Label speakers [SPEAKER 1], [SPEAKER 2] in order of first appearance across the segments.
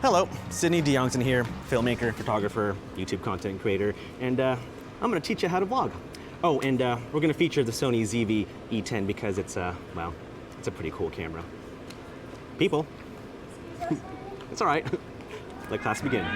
[SPEAKER 1] Hello, Sydney DeYoungson here, filmmaker, photographer, YouTube content creator, and I'm gonna teach you how to vlog. Oh, and we're gonna feature the Sony ZV-E10 because it's well, it's a pretty cool camera. People, it's all right. Let class begin.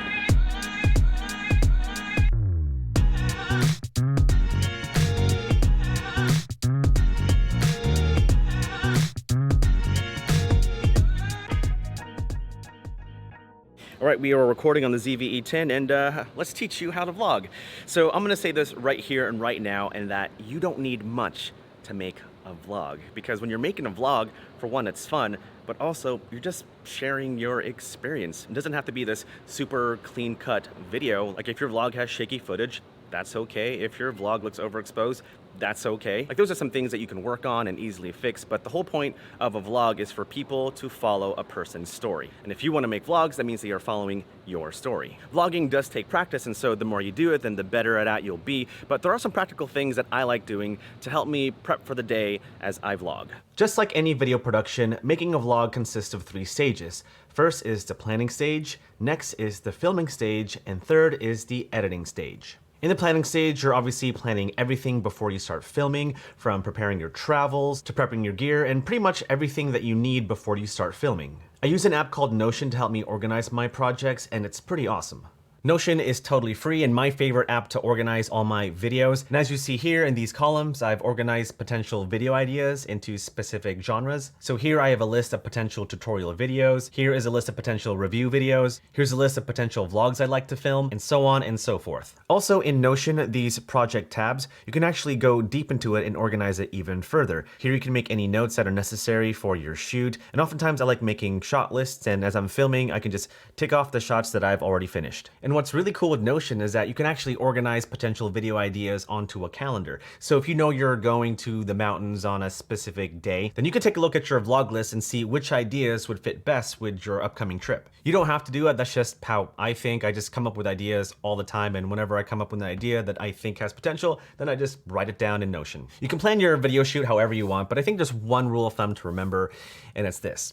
[SPEAKER 1] All right, we are recording on the ZV-E10 and let's teach you how to vlog. So I'm gonna say this right here and right now, and that you don't need much to make a vlog, because when you're making a vlog, for one, it's fun, but also you're just sharing your experience. It doesn't have to be this super clean cut video. Like if your vlog has shaky footage, that's okay. If your vlog looks overexposed, that's okay. Like those are some things that you can work on and easily fix, but the whole point of a vlog is for people to follow a person's story. And if you want to make vlogs, that means that you're following your story. Vlogging does take practice, and so the more you do it, then the better at it you'll be. But there are some practical things that I like doing to help me prep for the day as I vlog. Just like any video production, making a vlog consists of 3 stages. First is the planning stage, next is the filming stage, and third is the editing stage. In the planning stage, you're obviously planning everything before you start filming, from preparing your travels to prepping your gear and pretty much everything that you need before you start filming. I use an app called Notion to help me organize my projects, and it's pretty awesome. Notion is totally free and my favorite app to organize all my videos. And as you see here in these columns, I've organized potential video ideas into specific genres. So here I have a list of potential tutorial videos. Here is a list of potential review videos. Here's a list of potential vlogs I'd like to film, and so on and so forth. Also in Notion, these project tabs, you can actually go deep into it and organize it even further. Here you can make any notes that are necessary for your shoot. And oftentimes I like making shot lists, and as I'm filming, I can just tick off the shots that I've already finished. And what's really cool with Notion is that you can actually organize potential video ideas onto a calendar. So if you know you're going to the mountains on a specific day, then you can take a look at your vlog list and see which ideas would fit best with your upcoming trip. You don't have to do it, that's just how I think. I just come up with ideas all the time, and whenever I come up with an idea that I think has potential, then I just write it down in Notion. You can plan your video shoot however you want, but I think there's one rule of thumb to remember, and it's this.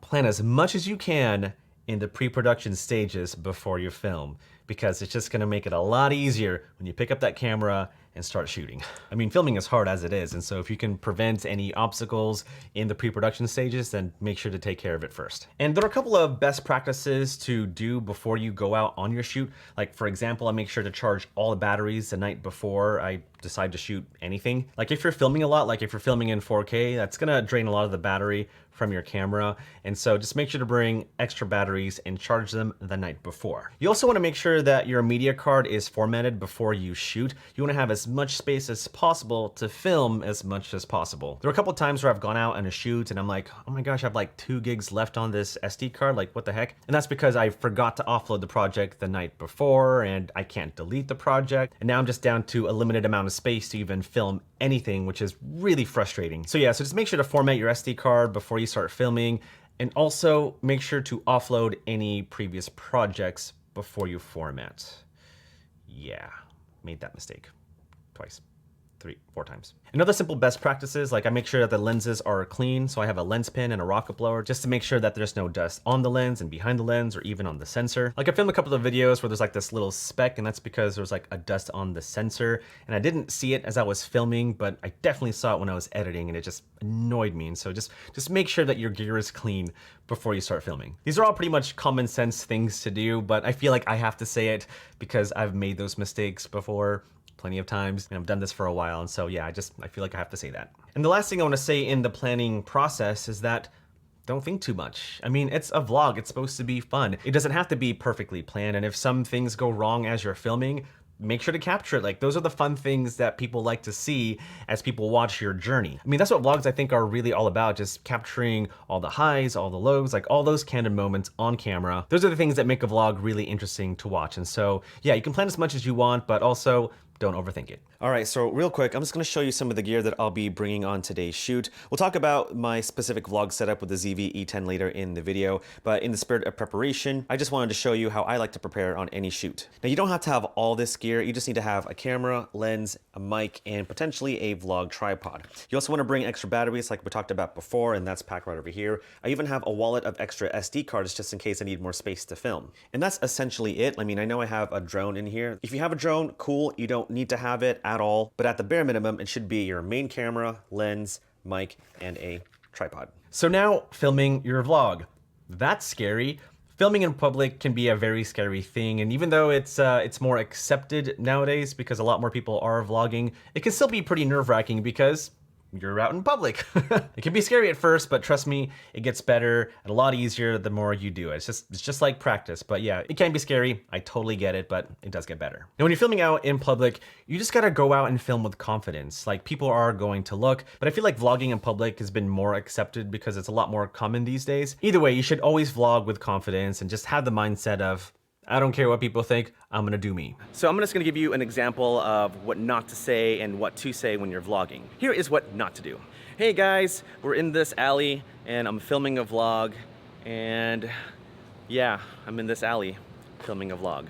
[SPEAKER 1] Plan as much as you can in the pre-production stages before you film, because it's just gonna make it a lot easier when you pick up that camera and start shooting. I mean, filming is hard as it is, and so if you can prevent any obstacles in the pre-production stages, then make sure to take care of it first. And there are a couple of best practices to do before you go out on your shoot. Like for example, I make sure to charge all the batteries the night before I decide to shoot anything. Like if you're filming a lot, like if you're filming in 4K, that's gonna drain a lot of the battery from your camera. And so just make sure to bring extra batteries and charge them the night before. You also wanna make sure that your media card is formatted before you shoot. You wanna have as much space as possible to film as much as possible. There were a couple of times where I've gone out on a shoot and I'm like, oh my gosh, I have like 2 gigs left on this SD card, like what the heck? And that's because I forgot to offload the project the night before and I can't delete the project. And now I'm just down to a limited amount of space to even film anything, which is really frustrating. So yeah, so just make sure to format your SD card before you start filming, and also make sure to offload any previous projects before you format. Yeah, made that mistake twice. 3, 4 times. Another simple best practices, like I make sure that the lenses are clean. So I have a lens pin and a rocket blower just to make sure that there's no dust on the lens and behind the lens or even on the sensor. Like I filmed a couple of videos where there's like this little speck, and that's because there's like a dust on the sensor. And I didn't see it as I was filming, but I definitely saw it when I was editing, and it just annoyed me. And so just make sure that your gear is clean before you start filming. These are all pretty much common sense things to do, but I feel like I have to say it because I've made those mistakes before plenty of times, and I've done this for a while, and so yeah, I feel like I have to say that. And the last thing I want to say in the planning process is that don't think too much. I mean, it's a vlog, it's supposed to be fun. It doesn't have to be perfectly planned, and if some things go wrong as you're filming, make sure to capture it. Like those are the fun things that people like to see as people watch your journey. I mean, that's what vlogs I think are really all about, just capturing all the highs, all the lows, like all those candid moments on camera. Those are the things that make a vlog really interesting to watch. And so yeah, you can plan as much as you want, but also
[SPEAKER 2] don't overthink it.
[SPEAKER 1] All right, so real quick, I'm just gonna show you some of the gear that I'll be bringing on today's shoot. We'll talk about my specific vlog setup with the ZV-E10 later in the video, but in the spirit of preparation, I just wanted to show you how I like to prepare on any shoot. Now, you don't have to have all this gear. You just need to have a camera, lens, a mic, and potentially a vlog tripod. You also wanna bring extra batteries like we talked about before, and that's packed right over here. I even have a wallet of extra SD cards just in case I need more space to film. And that's essentially it. I mean, I know I have a drone in here. If you have a drone, cool, you don't need to have it at all, but at the bare minimum, it should be your main camera, lens, mic, and a tripod.
[SPEAKER 2] So now, filming your vlog. That's scary. Filming in public can be a very scary thing, and even though it's more accepted nowadays because a lot more people are vlogging, it can still be pretty nerve-wracking because you're out in public. It can be scary at first, but trust me, it gets better and a lot easier the more you do it. It's just like practice, but yeah, it can be scary. I totally get it, but it does get better. Now, when you're filming out in public, you just gotta go out and film with confidence. Like, people are going to look, but I feel like vlogging in public has been more accepted because it's a lot more common these days. Either way, you should always vlog with confidence and just have the mindset of, I don't care what people think, I'm gonna do me.
[SPEAKER 1] So I'm just gonna give you an example of what not to say and what to say when you're vlogging. Here is what not to do. Hey guys, we're in this alley and I'm filming a vlog, and yeah, I'm in this alley filming a vlog.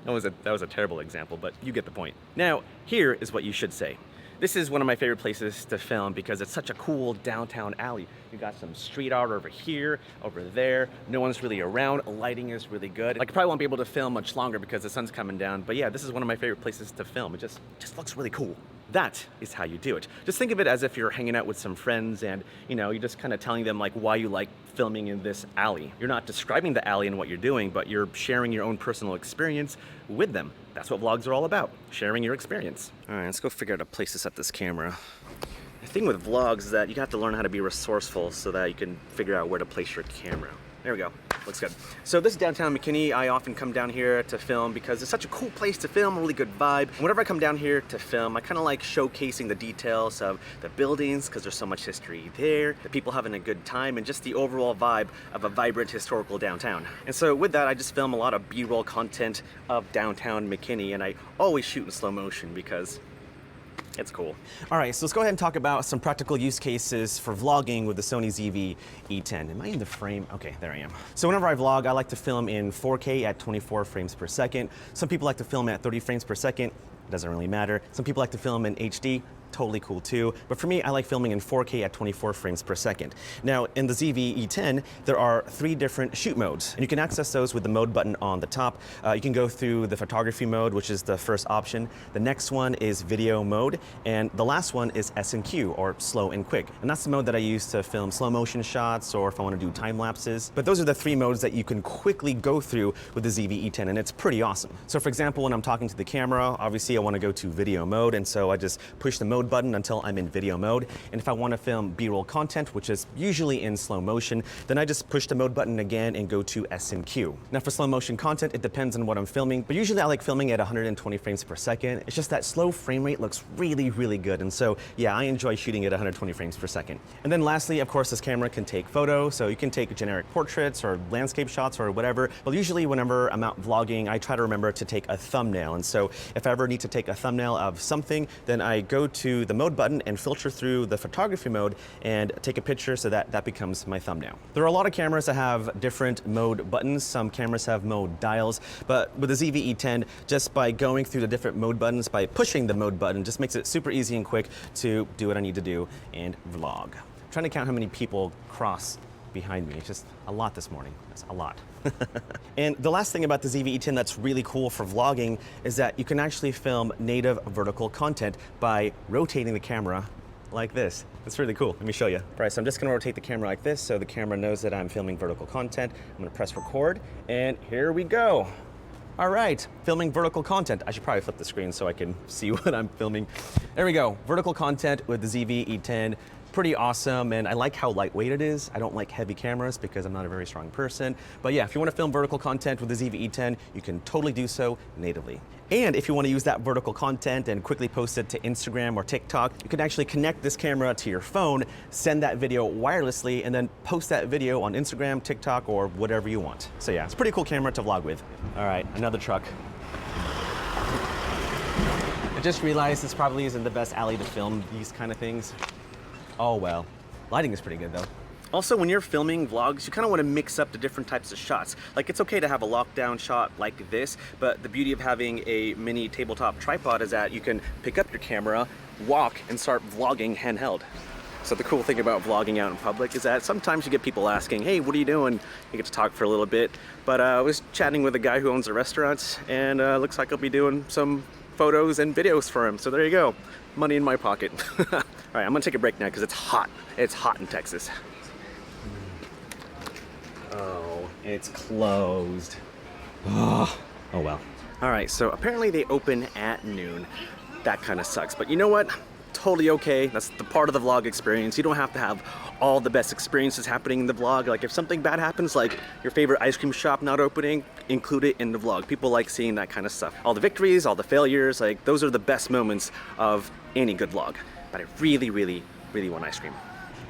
[SPEAKER 1] That was a terrible example, but you get the point. Now, here is what you should say. This is one of my favorite places to film because it's such a cool downtown alley. You got some street art over here, over there. No one's really around. Lighting is really good. Like, I probably won't be able to film much longer because the sun's coming down. But yeah, this is one of my favorite places to film. It just looks really cool. That is how you do it. Just think of it as if you're hanging out with some friends and, you know, you're just kind of telling them like why you like filming in this alley. You're not describing the alley and what you're doing, but you're sharing your own personal experience with them. That's what vlogs are all about, sharing your experience. All right, let's go figure out a place to set this camera. The thing with vlogs is that you have to learn how to be resourceful so that you can figure out where to place your camera. There we go, looks good. So this is downtown McKinney. I often come down here to film because it's such a cool place to film, a really good vibe. And whenever I come down here to film, I kind of like showcasing the details of the buildings because there's so much history there, the people having a good time, and just the overall vibe of a vibrant historical downtown. And so with that, I just film a lot of B-roll content of downtown McKinney, and I always shoot in slow motion because it's cool. All right, so let's go ahead and talk about some practical use cases for vlogging with the Sony ZV-E10. Am I in the frame? Okay, there I am. So whenever I vlog, I like to film in 4K at 24 frames per second. Some people like to film at 30 frames per second. It doesn't really matter. Some people like to film in HD. Totally cool too. But for me, I like filming in 4K at 24 frames per second. Now, in the ZV-E10, there are 3 different shoot modes, and you can access those with the mode button on the top. You can go through the photography mode, which is the first option. The next one is video mode, and the last one is S&Q, or slow and quick. And that's the mode that I use to film slow motion shots, or if I want to do time lapses. But those are the 3 modes that you can quickly go through with the ZV-E10, and it's pretty awesome. So for example, when I'm talking to the camera, obviously I want to go to video mode, and so I just push the mode button until I'm in video mode. And if I want to film B-roll content, which is usually in slow motion, then I just push the mode button again and go to S&Q. Now for slow motion content, it depends on what I'm filming, but usually I like filming at 120 frames per second. It's just that slow frame rate looks really, really good. And so yeah, I enjoy shooting at 120 frames per second. And then lastly, of course, this camera can take photos. So you can take generic portraits or landscape shots or whatever. But usually whenever I'm out vlogging, I try to remember to take a thumbnail. And so if I ever need to take a thumbnail of something, then I go to the mode button and filter through the photography mode and take a picture so that becomes my thumbnail. There are a lot of cameras that have different mode buttons. Some cameras have mode dials, but with the ZV-E10, just by going through the different mode buttons, by pushing the mode button, just makes it super easy and quick to do what I need to do and vlog. I'm trying to count how many people cross behind me. It's just a lot this morning. That's a lot. And the last thing about the ZV-E10 that's really cool for vlogging is that you can actually film native vertical content by rotating the camera like this. That's really cool. Let me show you. All right, so I'm just gonna rotate the camera like this so the camera knows that I'm filming vertical content. I'm gonna press record, and here we go. All right, filming vertical content. I should probably flip the screen so I can see what I'm filming. There we go, vertical content with the ZV-E10. Pretty awesome, and I like how lightweight it is. I don't like heavy cameras because I'm not a very strong person. But yeah, if you want to film vertical content with the ZV-E10, you can totally do so natively. And if you want to use that vertical content and quickly post it to Instagram or TikTok, you can actually connect this camera to your phone, send that video wirelessly, and then post that video on Instagram, TikTok, or whatever you want. So yeah, it's a pretty cool camera to vlog with. All right, another truck. just realized this probably isn't the best alley to film these kind of things. Oh well. Lighting is pretty good though. Also, when you're filming vlogs, you kind of want to mix up the different types of shots. Like, it's okay to have a lockdown shot like this, but the beauty of having a mini tabletop tripod is that you can pick up your camera, walk, and start vlogging handheld. So the cool thing about vlogging out in public is that sometimes you get people asking, hey, what are you doing? You get to talk for a little bit. But I was chatting with a guy who owns a restaurant, and looks like I'll be doing some photos and videos for him. So there you go, money in my pocket. All right, I'm gonna take a break now because it's hot. It's hot in Texas. Oh, it's closed. Oh well. All right, so apparently they open at noon. That kind of sucks, but you know what? Totally okay. That's the part of the vlog experience. You don't have to have all the best experiences happening in the vlog. Like, if something bad happens, like your favorite ice cream shop not opening, include it in the vlog. People like seeing that kind of stuff. All the victories, all the failures, like those are the best moments of any good vlog. But I really, really, really want ice cream.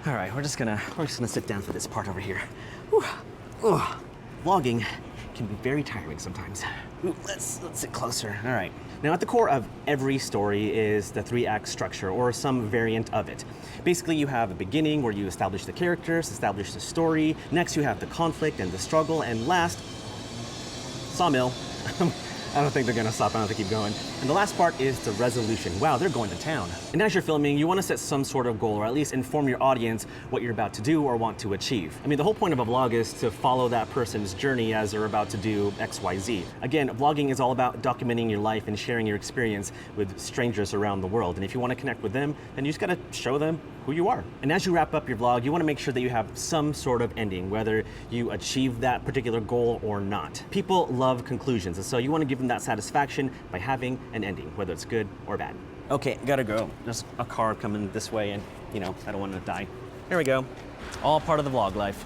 [SPEAKER 1] All right, we're just gonna sit down for this part over here. Whew. Oh, vlogging can be very tiring sometimes. Ooh, let's sit closer. All right. Now, at the core of every story is the 3-act structure, or some variant of it. Basically, you have a beginning where you establish the characters, establish the story. Next, you have the conflict and the struggle, and last, sawmill. I don't think they're gonna stop. I don't think keep going. And the last part is the resolution. Wow, they're going to town. And as you're filming, you want to set some sort of goal, or at least inform your audience what you're about to do or want to achieve. I mean, the whole point of a vlog is to follow that person's journey as they're about to do X, Y, Z. Again, vlogging is all about documenting your life and sharing your experience with strangers around the world. And if you want to connect with them, then you just gotta show them who you are. And as you wrap up your vlog, you want to make sure that you have some sort of ending, whether you achieve that particular goal or not. People love conclusions, and so you want to give them that satisfaction by having an ending, whether it's good or bad. Okay, gotta go. There's a car coming this way, and you know, I don't want to die. There we go. All part of the vlog life.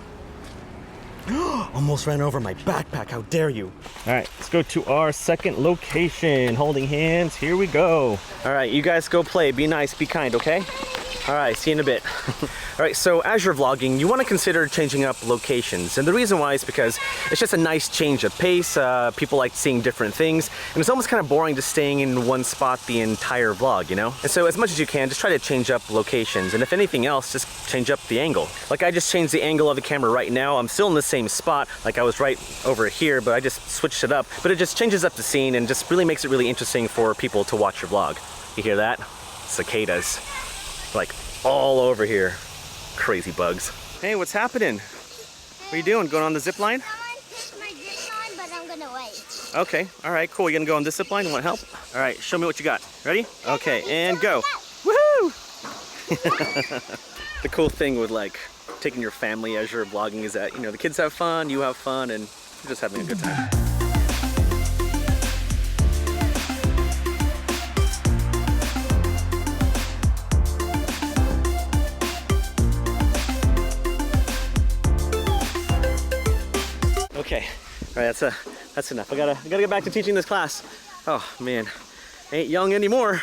[SPEAKER 1] Almost ran over my backpack, how dare you. All right, let's go to our second location. Holding hands, here we go. All right, you guys go play, be nice, be kind, okay? All right, see you in a bit. All right, so as you're vlogging, you want to consider changing up locations. And the reason why is because it's just a nice change of pace. People like seeing different things. And it's almost kind of boring just staying in one spot the entire vlog, you know? And so as much as you can, just try to change up locations. And if anything else, just change up the angle. Like, I just changed the angle of the camera right now. I'm still in the same spot. Like, I was right over here, but I just switched it up. But it just changes up the scene and just really makes it really interesting for people to watch your vlog. You hear that? Cicadas. Like all over here. Crazy bugs. Hey, what's happening? What are you doing? Going on the zip line?
[SPEAKER 3] Someone took my zip line, but I'm gonna wait.
[SPEAKER 1] Okay, all right, cool. You gonna go on this zip line? You want help? All right, show me what you got. Ready? Okay, and go. Woohoo! The cool thing with like taking your family as you're vlogging is that, you know, the kids have fun, you have fun, and you're just having a good time. Okay, all right, that's enough. I gotta get back to teaching this class. Oh man, ain't young anymore.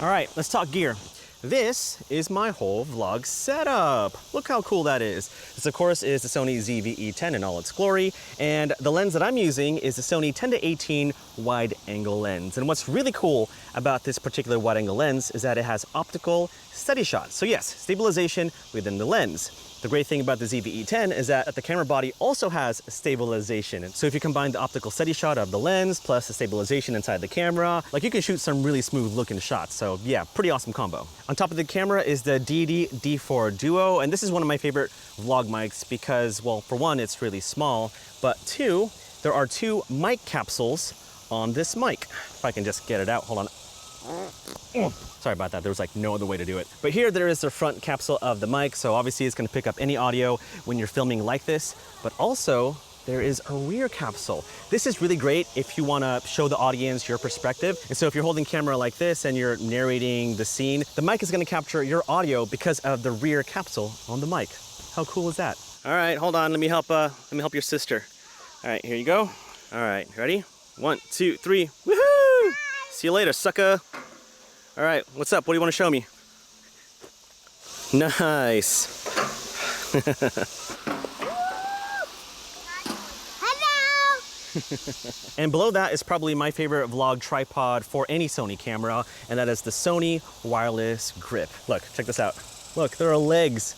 [SPEAKER 1] All right, let's talk gear. This is my whole vlog setup. Look how cool that is. This, of course, is the Sony ZV-E10 in all its glory, and the lens that I'm using is the Sony 10-18 wide-angle lens. And what's really cool about this particular wide-angle lens is that it has optical steady shot. So yes, stabilization within the lens. The great thing about the ZV-E10 is that the camera body also has stabilization. So if you combine the optical steady shot of the lens plus the stabilization inside the camera, like, you can shoot some really smooth looking shots. So yeah, pretty awesome combo. On top of the camera is the D4 Duo, and this is one of my favorite vlog mics because, well, for one, it's really small, but two, there are 2 mic capsules on this mic. If I can just get it out, hold on. Sorry about that, there was like no other way to do it. But here there is the front capsule of the mic, so obviously it's gonna pick up any audio when you're filming like this, but also there is a rear capsule. This is really great if you wanna show the audience your perspective. And so if you're holding camera like this and you're narrating the scene, the mic is gonna capture your audio because of the rear capsule on the mic. How cool is that? All right, hold on, let me help your sister. All right, here you go. All right, ready? 1, 2, 3, woohoo! See you later, sucker. All right, what's up? What do you want to show me? Nice.
[SPEAKER 3] Hello.
[SPEAKER 1] And below that is probably my favorite vlog tripod for any Sony camera, and that is the Sony wireless grip. Look, check this out. Look, there are legs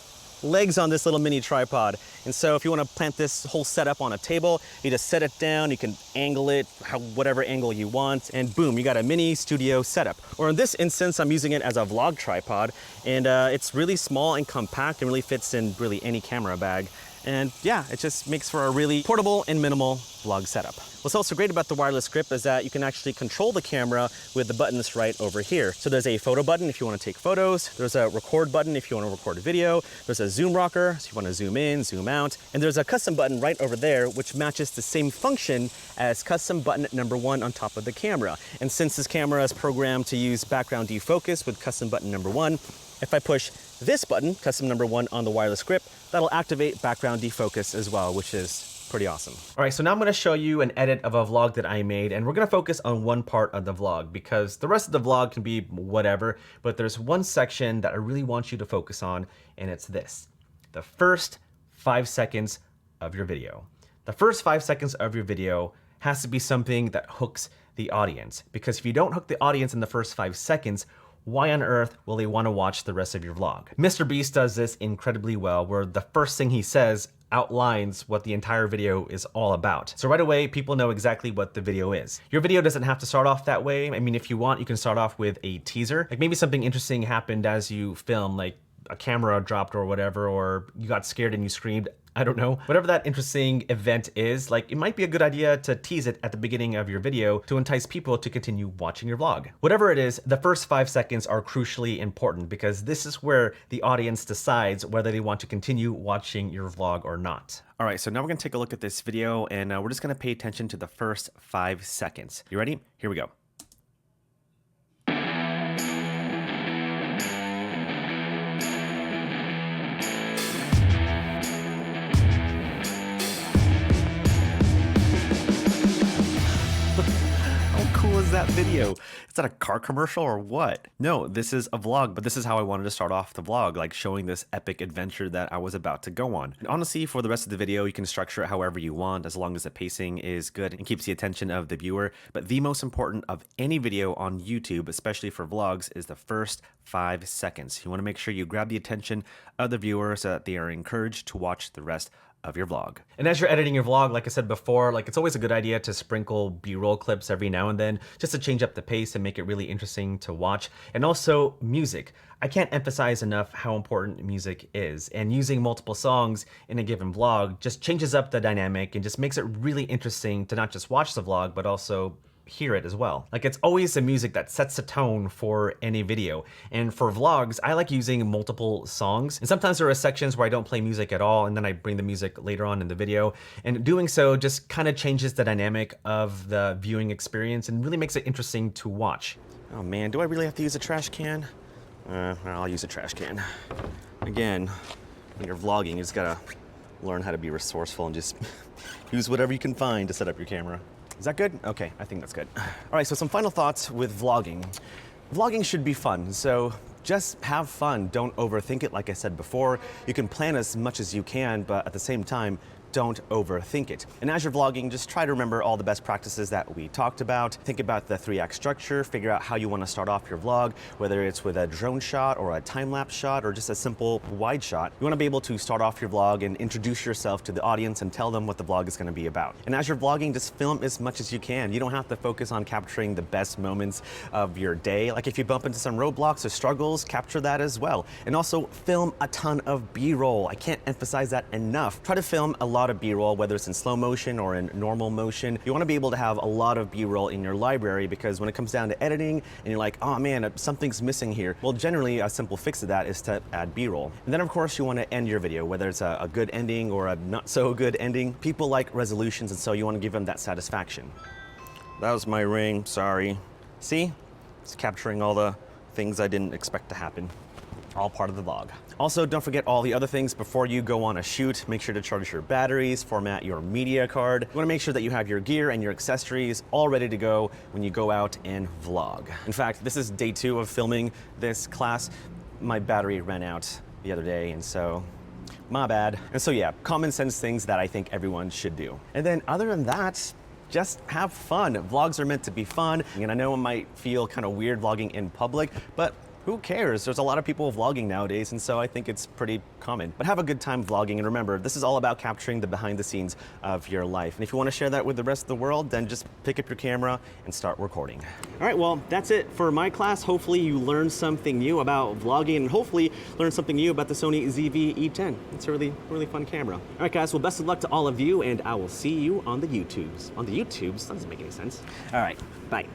[SPEAKER 1] on this little mini tripod. And so if you want to plant this whole setup on a table, you just set it down, you can angle it whatever angle you want, and boom, you got a mini studio setup. Or in this instance, I'm using it as a vlog tripod, and it's really small and compact and really fits in really any camera bag. And yeah, it just makes for a really portable and minimal vlog setup. What's also great about the wireless grip is that you can actually control the camera with the buttons right over here. So there's a photo button if you want to take photos, there's a record button if you want to record a video, there's a zoom rocker so you want to zoom in, zoom out, and there's a custom button right over there which matches the same function as custom button number 1 on top of the camera. And since this camera is programmed to use background defocus with custom button number 1, if I push this button, custom number 1 on the wireless grip, that'll activate background defocus as well, which is pretty awesome.
[SPEAKER 2] All right, so now I'm gonna show you an edit of a vlog that I made, and we're gonna focus on one part of the vlog because the rest of the vlog can be whatever, but there's one section that I really want you to focus on, and it's this: the first 5 seconds of your video. The first 5 seconds of your video has to be something that hooks the audience, because if you don't hook the audience in the first 5 seconds, why on earth will they want to watch the rest of your vlog? Mr. Beast does this incredibly well, where the first thing he says outlines what the entire video is all about. So right away, people know exactly what the video is. Your video doesn't have to start off that way. I mean, if you want, you can start off with a teaser. Like maybe something interesting happened as you film, like a camera dropped or whatever, or you got scared and you screamed. I don't know. Whatever that interesting event is, like it might be a good idea to tease it at the beginning of your video to entice people to continue watching your vlog. Whatever it is, the first 5 seconds are crucially important because this is where the audience decides whether they want to continue watching your vlog or not.
[SPEAKER 1] All right, so now we're gonna take a look at this video, and we're just gonna pay attention to the first 5 seconds. You ready? Here we go. Was that video? Is that a car commercial or what? No, this is a vlog, but this is how I wanted to start off the vlog, like showing this epic adventure that I was about to go on. And honestly, for the rest of the video, you can structure it however you want, as long as the pacing is good and keeps the attention of the viewer. But the most important of any video on YouTube, especially for vlogs, is the first 5 seconds. You want to make sure you grab the attention of the viewer so that they are encouraged to watch the rest of your vlog.
[SPEAKER 2] And as you're editing your vlog, like I said before, like it's always a good idea to sprinkle B-roll clips every now and then just to change up the pace and make it really interesting to watch. And also music. I can't emphasize enough how important music is, and using multiple songs in a given vlog just changes up the dynamic and just makes it really interesting to not just watch the vlog, but also hear it as well. Like it's always the music that sets the tone for any video. And for vlogs, I like using multiple songs. And sometimes there are sections where I don't play music at all, and then I bring the music later on in the video. And doing so just kind of changes the dynamic of the viewing experience and really makes it interesting to watch.
[SPEAKER 1] Oh man, do I really have to use a trash can? I'll use a trash can. Again, when you're vlogging, you just gotta learn how to be resourceful and just use whatever you can find to set up your camera. Is that good? Okay, I think that's good. All right, so some final thoughts with vlogging. Vlogging should be fun, so just have fun. Don't overthink it, like I said before. You can plan as much as you can, but at the same time, don't overthink it. And as you're vlogging, just try to remember all the best practices that we talked about. Think about the 3-act structure, figure out how you want to start off your vlog, whether it's with a drone shot or a time-lapse shot or just a simple wide shot. You want to be able to start off your vlog and introduce yourself to the audience and tell them what the vlog is going to be about. And as you're vlogging, just film as much as you can. You don't have to focus on capturing the best moments of your day. Like if you bump into some roadblocks or struggles, capture that as well. And also film a ton of B-roll. I can't emphasize that enough. Try to film a lot of B-roll, whether it's in slow motion or in normal motion. You want to be able to have a lot of B-roll in your library, because when it comes down to editing and you're like, oh man, something's missing here. Well, generally a simple fix to that is to add B-roll. And then of course you want to end your video, whether it's a good ending or a not so good ending. People like resolutions, and so you want to give them that satisfaction. That was my ring, sorry. See? It's capturing all the things I didn't expect to happen. All part of the vlog. Also, don't forget all the other things before you go on a shoot. Make sure to charge your batteries, format your media card. You wanna make sure that you have your gear and your accessories all ready to go when you go out and vlog. In fact, this is day 2 of filming this class. My battery ran out the other day, and so my bad. And so yeah, common sense things that I think everyone should do. And then other than that, just have fun. Vlogs are meant to be fun, and I know it might feel kind of weird vlogging in public, but who cares? There's a lot of people vlogging nowadays, and so I think it's pretty common. But have a good time vlogging, and remember, this is all about capturing the behind the scenes of your life. And if you want to share that with the rest of the world, then just pick up your camera and start recording. All right, well, that's it for my class. Hopefully you learned something new about vlogging, and hopefully learned something new about the Sony ZV-E10. It's a really, really fun camera. All right, guys, well, best of luck to all of you, and I will see you on the YouTubes. On the YouTubes? That doesn't make any sense. All right, bye.